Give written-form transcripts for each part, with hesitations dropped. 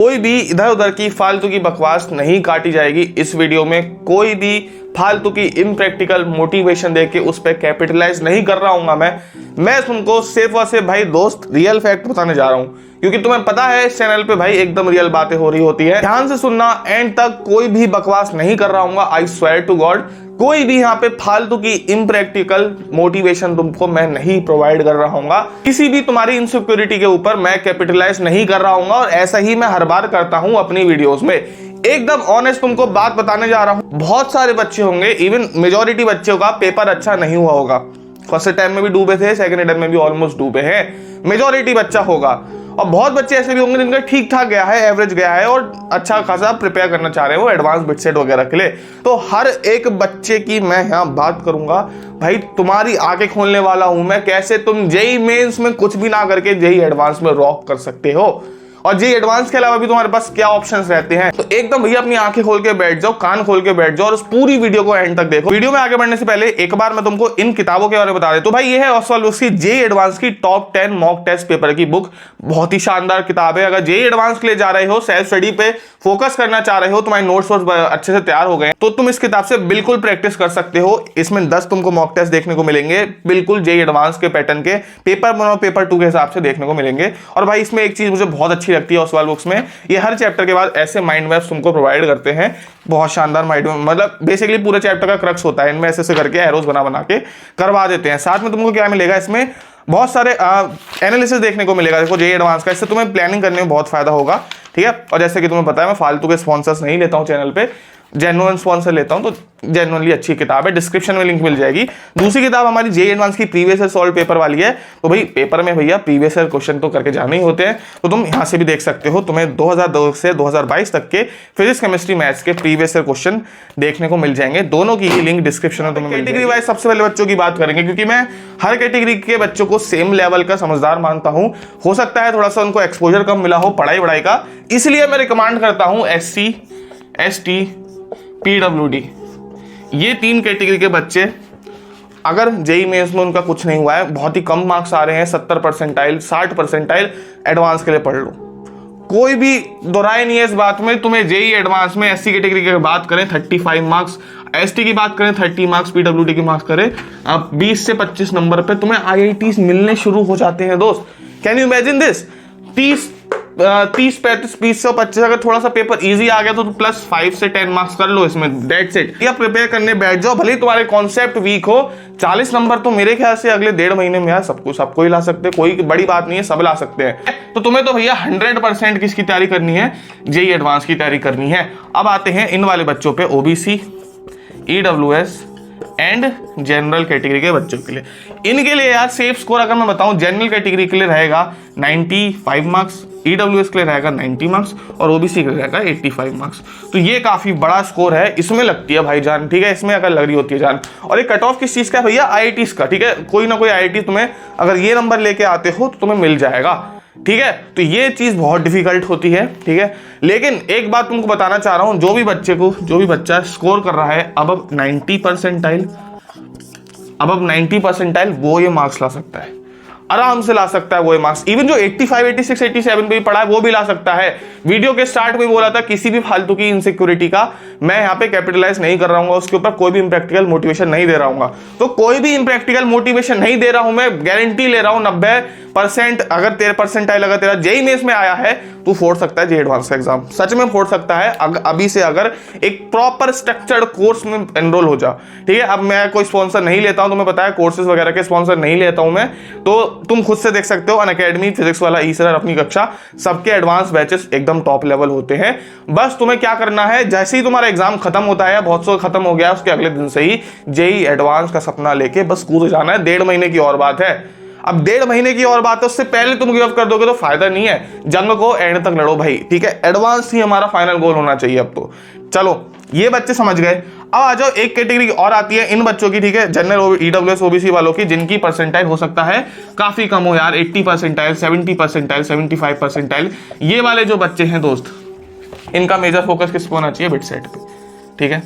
कोई भी इधर उधर की फालतू की बकवास नहीं काटी जाएगी इस वीडियो में। कोई भी फालतू की इम्प्रैक्टिकल मोटिवेशन देके उस पर कैपिटलाइज नहीं कर रहा हूं मैं तुमको सिर्फ और सिर्फ भाई दोस्त रियल फैक्ट बताने जा रहा हूं, क्योंकि तुम्हें पता है इस चैनल पे भाई एकदम रियल बातें हो रही होती है। ध्यान से सुनना, एंड तक कोई भी बकवास नहीं कर रहा हूं। आई स्वेयर टू गॉड, कोई भी यहाँ पे फालतू की इम्प्रैक्टिकल मोटिवेशन तुमको मैं नहीं प्रोवाइड कर रहा हूँ। किसी भी तुम्हारी इनसिक्योरिटी के ऊपर मैं कैपिटलाइज नहीं कर रहा हूँ, और ऐसा ही मैं हर बार करता हूँ अपनी वीडियोस में। एकदम ऑनेस्ट तुमको बात बताने जा रहा हूँ। बहुत सारे बच्चे होंगे, इवन मेजॉरिटी बच्चों का पेपर अच्छा नहीं हुआ होगा। फर्स्ट टाइम में भी डूबे थे, सेकंड टाइम में भी ऑलमोस्ट डूबे हैं, मेजॉरिटी बच्चा होगा। और बहुत बच्चे ऐसे भी होंगे जिनका ठीक ठाक गया है, एवरेज गया है, और अच्छा खासा प्रिपेयर करना चाह रहे हो एडवांस बिट सेट वगैरह के लिए। तो हर एक बच्चे की मैं यहाँ बात करूंगा भाई, तुम्हारी आंखें खोलने वाला हूं मैं, कैसे तुम जेई मेंस में कुछ भी ना करके जेई एडवांस में रॉक कर सकते हो। और जेई एडवांस के अलावा भी तुम्हारे पास क्या ऑप्शंस रहते हैं। तो एकदम भैया अपनी आंखें खोल के बैठ जाओ, कान खोल के बैठ जाओ, और उस पूरी वीडियो को एंड तक देखो। वीडियो में आगे बढ़ने से पहले एक बार मैं तुमको इन किताबों के बारे में बता देता हूं। भाई ये है ओसवाल्ड बुक्स की जेई एडवांस की टॉप 10 मॉक टेस्ट पेपर की बुक। बहुत ही शानदार किताब है। अगर जेई एडवांस के लिए जा रहे हो, सेल्फ स्टडी पे फोकस करना चाह रहे हो, तुम्हारे नोट्स अच्छे से तैयार हो गए, तो तुम इस किताब से बिल्कुल प्रैक्टिस कर सकते हो। इसमें 10 तुमको मॉक टेस्ट देखने को मिलेंगे, बिल्कुल जेई एडवांस के पैटर्न के, पेपर 1 और पेपर 2 के हिसाब से देखने को मिलेंगे। और भाई इसमें एक चीज मुझे बहुत अच्छी लगती है ओसवाल्ड बुक्स में, ये हर चैप्टर के बाद ऐसे माइंड मैप्स तुमको प्रोवाइड करते हैं। बहुत शानदार माइंड मैप, मतलब बेसिकली पूरे चैप्टर का क्रक्स होता है, इनमें ऐसे करके एरोस बना के करवा देते हैं। साथ में तुमको क्या मिलेगा, इसमें बहुत सारे एनालिसिस देखने को मिलेगा। देखो जेई एडवांस का, इससे तुम्हें प्लानिंग करने में बहुत फायदा होगा, ठीक है। और जैसे कि तुम्हें पता है मैं फालतू के स्पॉन्सर्स नहीं लेता हूं चैनल पे, जेन्युइन स्पॉन्सर लेता हूं, तो जेन्युइनली अच्छी किताब है। डिस्क्रिप्शन में लिंक मिल जाएगी। दूसरी किताब हमारी जेई एडवांस की प्रीवियस ईयर सॉल्व पेपर वाली है। तो भाई पेपर में भैया प्रीवियस ईयर क्वेश्चन तो करके जाने ही होते हैं, तो तुम यहां से भी देख सकते हो। तुम्हें 2002 से 2022 तक के फिजिक्स, केमिस्ट्री, मैथ्स के प्रीवियस ईयर क्वेश्चन देखने को मिल जाएंगे। दोनों की ही लिंक डिस्क्रिप्शन में तुम्हें। कैटेगरी वाइज सबसे पहले बच्चों की बात करेंगे, क्योंकि मैं हर कैटेगरी के बच्चों को सेम लेवल का समझदार मानता हूं। हो सकता है थोड़ा सा उनको एक्सपोजर कम मिला हो पढ़ाई का, इसलिए मैं रिकमेंड करता हूं SC, ST, PWD, ये 3 कैटेगरी के बच्चे अगर जेई मेंस में उनका कुछ नहीं हुआ है, बहुत ही कम मार्क्स आ रहे हैं, 70 परसेंटाइल, 60 परसेंटाइल, एडवांस के लिए पढ़ लो। कोई भी दोहराई नहीं है इस बात में। तुम्हें जेई एडवांस में SC कैटेगरी की बात करें 35 मार्क्स, ST की बात करें 30 मार्क्स, PWD की मार्क्स करें अब 20 से 25 नंबर पे तुम्हें IITs मिलने शुरू हो जाते हैं दोस्त। Can you imagine this? 30, 35, 20 से 25, अगर थोड़ा सा पेपर इजी आ गया तो +5 से 10 मार्क्स कर लो इसमें, डेट सेट। या प्रिपेयर करने बैठ जाओ, भले तुम्हारे कॉन्सेप्ट वीक हो। 40 नंबर तो मेरे ख्याल से अगले 1.5 महीने में यार सबको ही ला सकते हैं, कोई बड़ी बात नहीं है, सब ला सकते हैं। तो तुम्हें तो भैया 100% किसकी तैयारी करनी है, जेई एडवांस की तैयारी करनी है। अब आते हैं इन वाले बच्चों पे, OBC, EWS and general category के बच्चों के लिए। इनके लिए यार सेफ स्कोर अगर मैं बताऊं, जनरल कैटेगरी के लिए रहेगा 95 मार्क्स, EWS के लिए रहेगा 90 मार्क्स, और OBC के लिए रहेगा 85 मार्क्स। तो ये काफी बड़ा स्कोर है, इसमें लगती है भाई जान, ठीक है, इसमें अगर लग रही होती है जान। और ये कट ऑफ किस चीज का है भैया, IITs का, ठीक है। कोई ना कोई IIT तुम्हें अगर ये नंबर लेके आते हो तो तुम्हें मिल जाएगा, ठीक है। तो ये चीज बहुत डिफिकल्ट होती है, ठीक है। लेकिन एक बात तुमको बताना चाह रहा हूं, जो भी बच्चा स्कोर कर रहा है अब 90 परसेंटाइल, वो ये मार्क्स ला सकता है, आराम से ला सकता है वो मार्क्स। इवन जो 85, 86, 87 पे भी पढ़ा है वो भी ला सकता है। वीडियो के स्टार्ट में बोला था किसी भी फालतू की इनसिक्योरिटी का मैं यहाँ पे कैपिटलाइज नहीं कर रहा हूँ, उसके ऊपर कोई भी इम्प्रैक्टिकल मोटिवेशन नहीं दे रहा हूँ। तो कोई भी इम्प्रैक्टिकल मोटिवेशन नहीं दे रहा हूं मैं, गारंटी ले रहा हूँ 90%। अगर तेरे परसेंटाइल अगर तेरा जेई मेंस में आया है, तू फोड़ सकता है जेई एडवांस का एग्जाम, सच में फोड़ सकता है अभी से, अगर एक प्रॉपर स्ट्रक्चर्ड कोर्स में एनरोल हो जा, ठीक है। अब मैं कोई स्पॉन्सर नहीं लेता हूं, तुम्हें पता है कोर्सेज वगैरह के स्पॉन्सर नहीं लेता हूं मैं, तो तुम खुद से देख सकते हो अनअकैडमी, फिजिक्स वाला, ईसर, अपनी कक्षा, सबके एडवांस बैचेस एकदम टॉप लेवल होते हैं। बस तुम्हें क्या करना है, जैसे ही तुम्हारा एग्जाम खत्म होता है, बहुत सौ खत्म हो गया, उसके अगले दिन से ही जेई एडवांस का सपना लेके बस कूद जाना है। 1.5 महीने की और बात है, अब 1.5 महीने की और बात है, उससे पहले तुम गिव अप कर दोगे तो फायदा नहीं है। जंग को एंड तक लड़ो भाई, ठीक है। एडवांस ही हमारा फाइनल गोल होना चाहिए अब तो। चलो ये बच्चे समझ गए। अब आ जाओ, एक कैटेगरी और आती है इन बच्चों की, ठीक है, जनरल, EWS, OBC वालों की, जिनकी परसेंटाइल हो सकता है काफी कम हो यार, 80 परसेंटाइल, 70 परसेंटाइल, 75 परसेंटाइल। ये वाले जो बच्चे हैं दोस्त, इनका मेजर फोकस किस पे होना चाहिए, बिट सेट पे, ठीक है।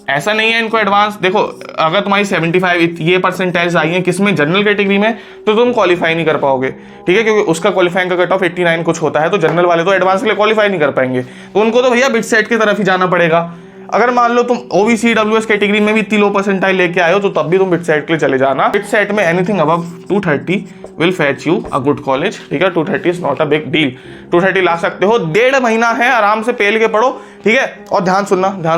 ऐसा नहीं है इनको एडवांस। देखो अगर तुम्हारी 75 ये परसेंटाइज आई है किसमें, जनरल कैटेगरी में, तो तुम क्वालिफाई नहीं कर पाओगे, ठीक है, क्योंकि उसका क्वालिफाइंग का कट ऑफ 89 कुछ होता है। तो जनरल वाले तो एडवांस के लिए क्वालिफाई नहीं कर पाएंगे, तो उनको तो भैया बिटसेट की तरफ ही जाना पड़ेगा। अगर मान लो तुम ओबीसी डब्ल्यूएस कैटेगरी में भी इतनी लो परसेंटाइल लेके आए हो तो तब भी तुम बिटसेट के लिए चले जाना। बिटसेट में anything above 230 will fetch you a good college, ठीक है। 230 is not a big deal, 230 ला सकते हो। 1.5 महीना है, आराम से पेल के पढ़ो, ठीक है। और ध्यान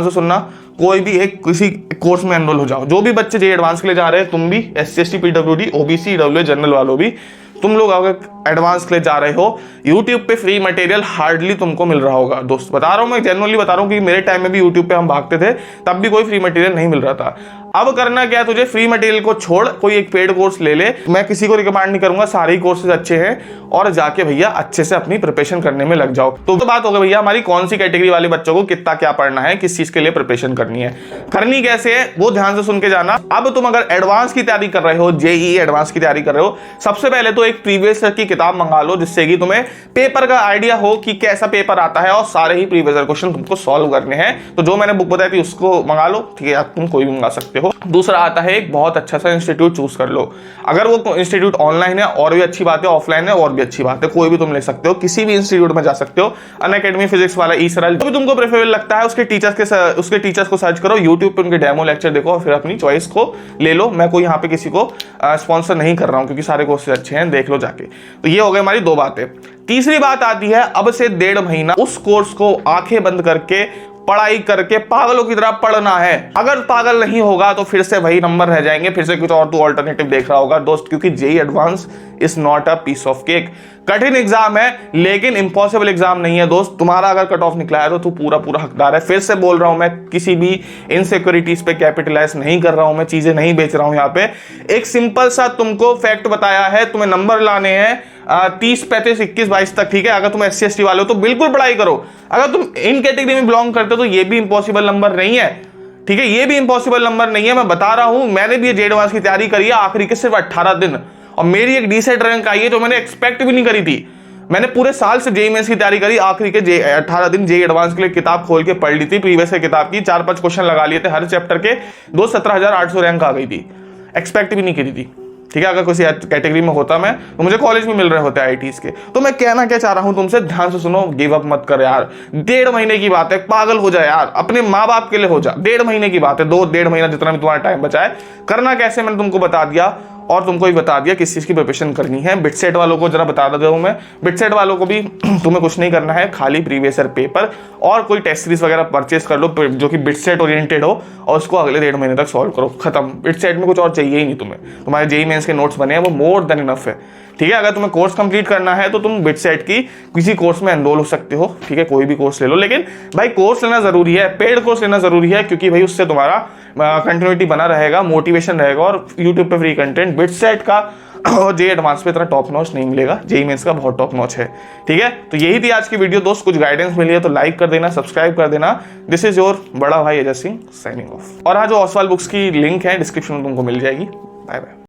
से सुनना, कोई भी एक किसी कोर्स में एनरोल हो जाओ। जो भी बच्चे जेईई एडवांस के लिए जा रहे हैं, तुम भी, SC ST PWD OBC EWS general वालों भी, तुम लोग अगर एडवांस के लिए जा रहे हो, यूट्यूब पे फ्री मटेरियल हार्डली तुमको मिल रहा होगा। दोस्त बता रहा हूं, मैं जेन्युइनली बता रहा हूं कि मेरे टाइम में भी यूट्यूब पे हम भागते थे, तब भी कोई फ्री मटेरियल नहीं मिल रहा था। अब करना क्या है, तुझे फ्री मटेरियल को छोड़ कोई एक पेड कोर्स ले ले। मैं किसी को रिकमेंड नहीं करूंगा, सारे ही कोर्सेज अच्छे हैं, और जाके भैया अच्छे से अपनी प्रिपरेशन करने में लग जाओ। तो बात हो गई भैया हमारी कौन सी कैटेगरी वाले बच्चों को कितना क्या पढ़ना है, किस चीज के लिए प्रिपरेशन करनी है, करनी कैसे है, वो ध्यान से सुन के जाना। अब तुम अगर एडवांस की तैयारी कर रहे हो, जेईई एडवांस की तैयारी कर रहे हो, सबसे पहले तो एक प्रीवियस ईयर की किताब मंगा लो, जिससे कि तुम्हें पेपर का आइडिया हो कि कैसा पेपर आता है, और सारे ही प्रीवियस ईयर क्वेश्चन तुमको सॉल्व करने हैं। तो जो मैंने बुक बताई थी उसको मंगा लो, ठीक है, तुम कोई भी मंगा सकते हो। दूसरा आता है एक बहुत अच्छा सा इंस्टीट्यूट चूज कर लो। अगर वो इंस्टीट्यूट ऑनलाइन है और भी अच्छी बात है, ऑफलाइन है और भी अच्छी बात है, कोई भी तुम ले सकते हो, किसी भी इंस्टीट्यूट में जा सकते हो। अनअकैडमी फिजिक्स वाला, ईसरल, जो भी तुमको प्रेफरेबल लगता है उसके टीचर्स को सर्च करो, यूट्यूब पे उनके डेमो लेक्चर देखो और फिर अपनी चॉइस को ले लो। मैं कोई यहाँ पे किसी को स्पॉन्सर नहीं कर रहा हूँ, क्योंकि सारे कोर्सेज अच्छे हैं, देख लो जाके। तो ये हो गई हमारी 2 बातें। तीसरी बात आती है, अब से 1.5 महीना उस कोर्स को आंखें बंद करके पढ़ाई करके पागलों की तरह पढ़ना है। अगर पागल नहीं होगा तो फिर से वही नंबर रह जाएंगे, फिर से कुछ और तू ऑल्टरनेटिव देख रहा होगा दोस्त, क्योंकि JEE advance is not a piece of cake. कठिन एग्जाम है लेकिन इंपॉसिबल एग्जाम नहीं है दोस्त। तुम्हारा अगर कट ऑफ निकला है तो तू पूरा हकदार है। फिर से बोल रहा हूं, मैं किसी भी इनसिक्योरिटीज पे कैपिटलाइज नहीं कर रहा हूं, मैं चीजें नहीं बेच रहा हूं। यहाँ पे एक सिंपल सा तुमको फैक्ट बताया है, तुम्हें नंबर लाने हैं 30, 35, 21, 22 तक, ठीक है। अगर तुम SC ST वाले हो तो बिल्कुल पढ़ाई करो। अगर तुम इन कैटेगरी में बिलोंग करते हो तो ये भी इंपॉसिबल नंबर नहीं है, ठीक है, ये भी इंपॉसिबल नंबर नहीं है। मैं बता रहा हूं, मैंने भी जेईई एडवांस की तैयारी करी है आखिरी के सिर्फ 18 दिन, और मेरी एक डिसेंट रैंक आई है जो मैंने एक्सपेक्ट भी नहीं करी थी। मैंने पूरे साल से जेईई मेंस की तैयारी करी, आखिरी के 18 दिन जेईई एडवांस के लिए किताब खोल के पढ़ ली थी, प्रीवियस किताब की 4-5 क्वेश्चन लगा लिए थे हर चैप्टर के, 17,800 रैंक आ गई थी, एक्सपेक्ट भी नहीं करी थी, ठीक है। अगर किसी कैटेगरी में होता मैं तो मुझे कॉलेज में मिल रहे होते IITs के। तो मैं कहना क्या चाह रहा हूं तुमसे, ध्यान से सुनो, गिव अप मत कर यार। 1.5 महीने की बात है, पागल हो जाए यार, अपने माँ बाप के लिए हो जा। 1.5 महीने की बात है, 2-1.5 महीना जितना भी तुम्हारा टाइम बचा है। करना कैसे मैंने तुमको बता दिया, और तुमको भी बता दिया किस चीज की प्रिपरेशन करनी है। बिटसेट वालों को जरा बता देता हूं मैं, बिटसेट वालों को भी तुम्हें कुछ नहीं करना है, खाली प्रीवियस ईयर पेपर और कोई टेस्ट सीरीज वगैरह परचेस कर लो जो कि बिटसेट ओरिएंटेड हो, और उसको अगले 1.5 महीने तक सॉल्व करो, खत्म। बिटसेट में कुछ और चाहिए ही नहीं तुम्हें, तुम्हारे जेईई मेंस के नोट्स बने हैं, वो मोर देन इनफ है, ठीक है। अगर तुम्हें कोर्स कंप्लीट करना है तो तुम बिटसेट की किसी कोर्स में एनरोल हो सकते हो, ठीक है, कोई भी कोर्स ले लो। लेकिन भाई कोर्स लेना जरूरी है, पेड कोर्स लेना जरूरी है, क्योंकि भाई उससे तुम्हारा कंटिन्यूटी बना रहेगा, मोटिवेशन रहेगा, और यूट्यूब पे फ्री कंटेंट बिटसेट का और जेईई एडवांस पे इतना टॉप नॉच नहीं मिलेगा, जेईई मेंस का बहुत टॉप नॉच है, ठीक है। तो यही थी आज की वीडियो दोस्त, कुछ गाइडेंस मिली है तो लाइक कर देना, सब्सक्राइब कर देना। दिस इज योर बड़ा भाई अजय सिंह साइनिंग ऑफ। और हाँ, जो ओसवाल बुक्स की लिंक है डिस्क्रिप्शन में तुमको मिल जाएगी। Bye bye.